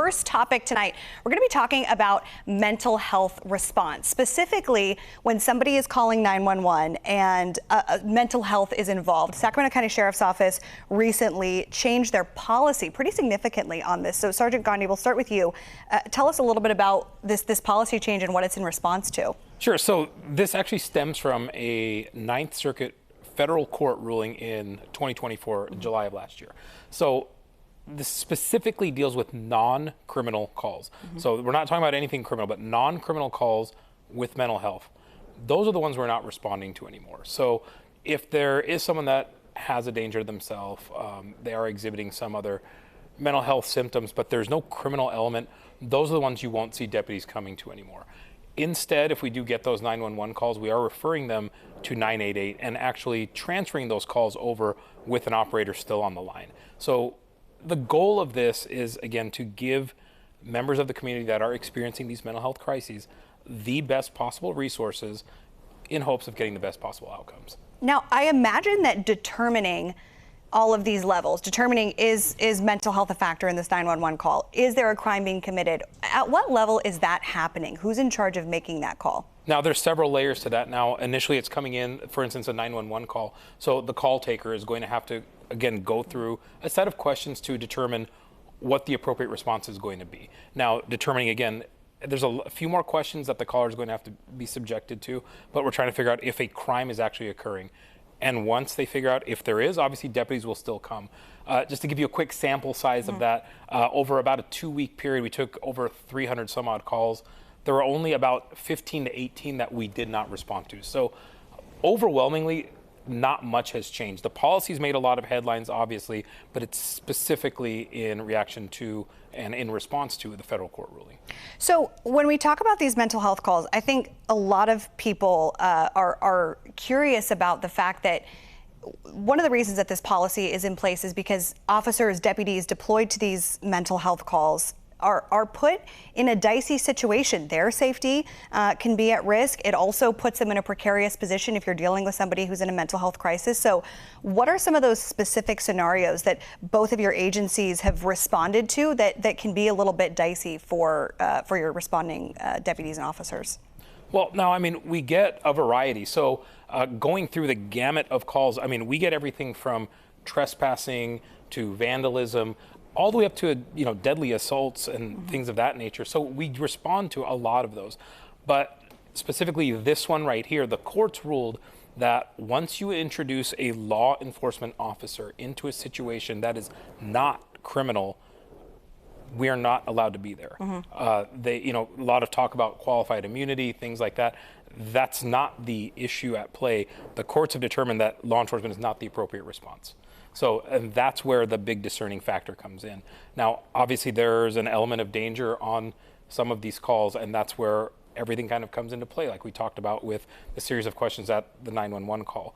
first topic tonight, we're going to be talking about mental health response, specifically when somebody is calling 911 and mental health is involved. Sacramento County Sheriff's Office recently changed their policy pretty significantly on this. So Sergeant Gandhi, we'll start with you. Tell us a little bit about this policy change and what it's in response to. Sure. So this actually stems from a Ninth Circuit federal court ruling in 2024, July of last year. So this specifically deals with non-criminal calls. So we're not talking about anything criminal, but non-criminal calls with mental health. Those are the ones we're not responding to anymore. So if there is someone that has a danger to themselves, they are exhibiting some other mental health symptoms, but there's no criminal element, those are the ones you won't see deputies coming to anymore. Instead, if we do get those 911 calls, we are referring them to 988 and actually transferring those calls over with an operator still on the line. So the goal of this is, again, to give members of the community that are experiencing these mental health crises the best possible resources in hopes of getting the best possible outcomes. Now, I imagine that determining all of these levels, determining is mental health a factor in this 911 call? Is there a crime being committed? At what level is that happening? Who's in charge of making that call? Now, there's several layers to that. Now, initially it's coming in, for instance, a 911 call. So the call taker is going to have to, again, go through a set of questions to determine what the appropriate response is going to be. Now, determining, again, there's a few more questions that the caller is going to have to be subjected to, but we're trying to figure out if a crime is actually occurring. And once they figure out if there is, obviously deputies will still come. Just to give you a quick sample size of that, over about a 2-week period, we took over 300 some odd calls. There were only about 15 to 18 that we did not respond to. So overwhelmingly, not much has changed. The policy's made a lot of headlines, obviously, but it's specifically in reaction to and in response to the federal court ruling. So when we talk about these mental health calls, I think a lot of people are curious about the fact that one of the reasons that this policy is in place is because officers, deputies deployed to these mental health calls are put in a dicey situation. Their safety can be at risk. It also puts them in a precarious position if you're dealing with somebody who's in a mental health crisis. So what are some of those specific scenarios that both of your agencies have responded to that can be a little bit dicey for your responding deputies and officers? Well, now, I mean, we get a variety. So going through the gamut of calls, I mean, we get everything from trespassing to vandalism, all the way up to deadly assaults and things of that nature. So we respond to a lot of those. But specifically this one right here, the courts ruled that once you introduce a law enforcement officer into a situation that is not criminal, we are not allowed to be there. A lot of talk about qualified immunity, things like that. That's not the issue at play. The courts have determined that law enforcement is not the appropriate response. So, and that's where the big discerning factor comes in. Now, obviously, there's an element of danger on some of these calls, and that's where everything kind of comes into play, like we talked about with the series of questions at the 911 call.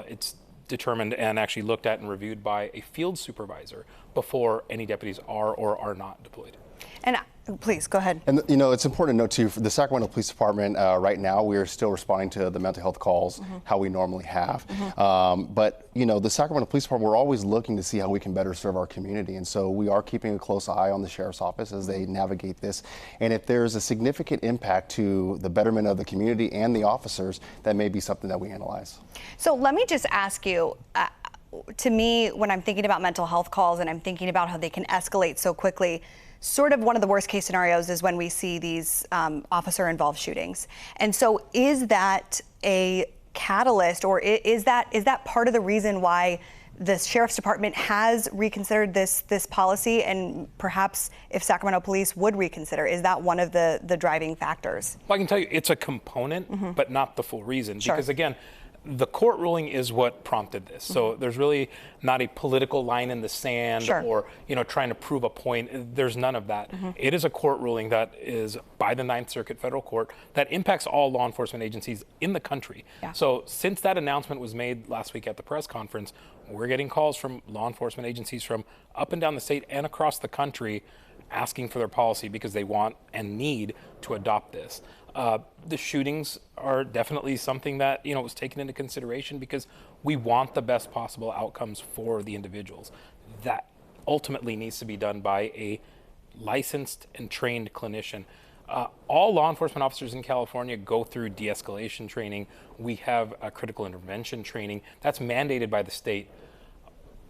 It's determined and actually looked at and reviewed by a field supervisor before any deputies are or are not deployed. And please, go ahead. And, it's important to note, too, for the Sacramento Police Department, right now, we are still responding to the mental health calls how we normally have. But, the Sacramento Police Department, we're always looking to see how we can better serve our community. And so we are keeping a close eye on the Sheriff's Office as they navigate this. And if there's a significant impact to the betterment of the community and the officers, that may be something that we analyze. So let me just ask you, to me, when I'm thinking about mental health calls and I'm thinking about how they can escalate so quickly, sort of one of the worst case scenarios is when we see these officer-involved shootings. And so is that a catalyst, or is that part of the reason why the Sheriff's Department has reconsidered this policy, and perhaps if Sacramento Police would reconsider, is that one of the driving factors? Well, I can tell you it's a component, but not the full reason. Sure. Because again, the court ruling is what prompted this. So there's really not a political line in the sand or, trying to prove a point. There's none of that. It is a court ruling that is by the Ninth Circuit Federal Court that impacts all law enforcement agencies in the country. Yeah. So since that announcement was made last week at the press conference, we're getting calls from law enforcement agencies from up and down the state and across the country asking for their policy because they want and need to adopt this. The shootings are definitely something that was taken into consideration because we want the best possible outcomes for the individuals. That ultimately needs to be done by a licensed and trained clinician. All law enforcement officers in California go through de-escalation training. We have a critical intervention training that's mandated by the state,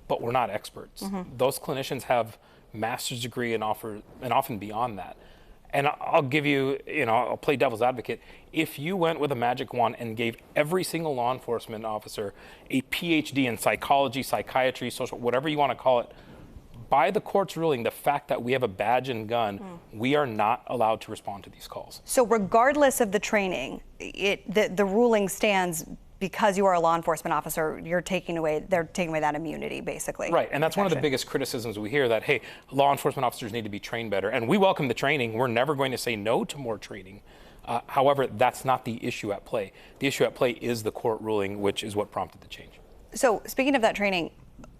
but we're not experts. Those clinicians have master's degree and often beyond that. And I'll give you, I'll play devil's advocate. If you went with a magic wand and gave every single law enforcement officer a PhD in psychology, psychiatry, social, whatever you want to call it, by the court's ruling, the fact that we have a badge and gun, we are not allowed to respond to these calls. So regardless of the training, the ruling stands because you are a law enforcement officer, they're taking away that immunity, basically. Right, and that's one of the biggest criticisms we hear, that, hey, law enforcement officers need to be trained better. And we welcome the training. We're never going to say no to more training. However, that's not the issue at play. The issue at play is the court ruling, which is what prompted the change. So speaking of that training,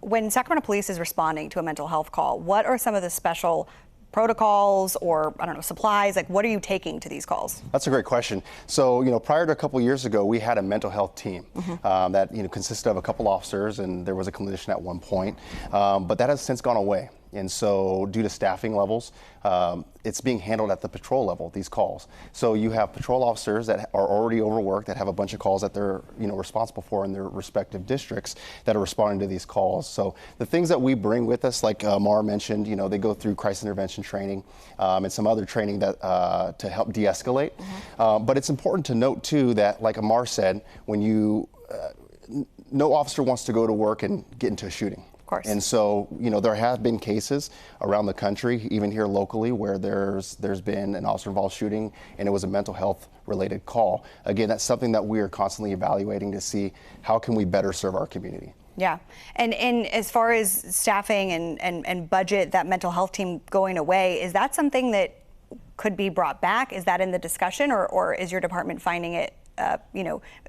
when Sacramento Police is responding to a mental health call, what are some of the special protocols or, supplies? Like, what are you taking to these calls? That's a great question. So, prior to a couple years ago, we had a mental health team that, consisted of a couple officers, and there was a clinician at one point. But that has since gone away. And so due to staffing levels, it's being handled at the patrol level, these calls. So you have patrol officers that are already overworked, that have a bunch of calls that they're responsible for in their respective districts, that are responding to these calls. So the things that we bring with us, like Mara mentioned, they go through crisis intervention training and some other training that to help de-escalate. But it's important to note too that, like Amar said, when no officer wants to go to work and get into a shooting. And so, there have been cases around the country, even here locally, where there's been an officer-involved shooting, and it was a mental health-related call. Again, that's something that we are constantly evaluating to see how can we better serve our community. Yeah, and as far as staffing and budget, that mental health team going away, is that something that could be brought back? Is that in the discussion, or is your department finding it,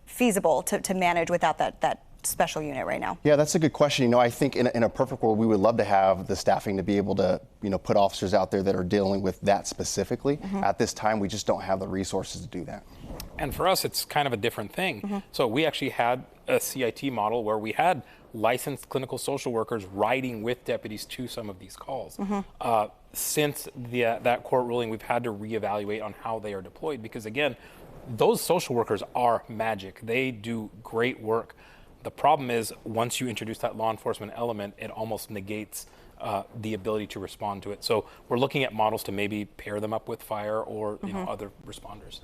feasible to manage without that special unit right now? Yeah, that's a good question. I think in a perfect world, we would love to have the staffing to be able to, put officers out there that are dealing with that specifically. At this time, we just don't have the resources to do that. And for us, it's kind of a different thing. So we actually had a CIT model where we had licensed clinical social workers riding with deputies to some of these calls. Since that court ruling, we've had to reevaluate on how they are deployed, because again, those social workers are magic. They do great work. The problem is, once you introduce that law enforcement element, it almost negates the ability to respond to it. So we're looking at models to maybe pair them up with fire or other responders.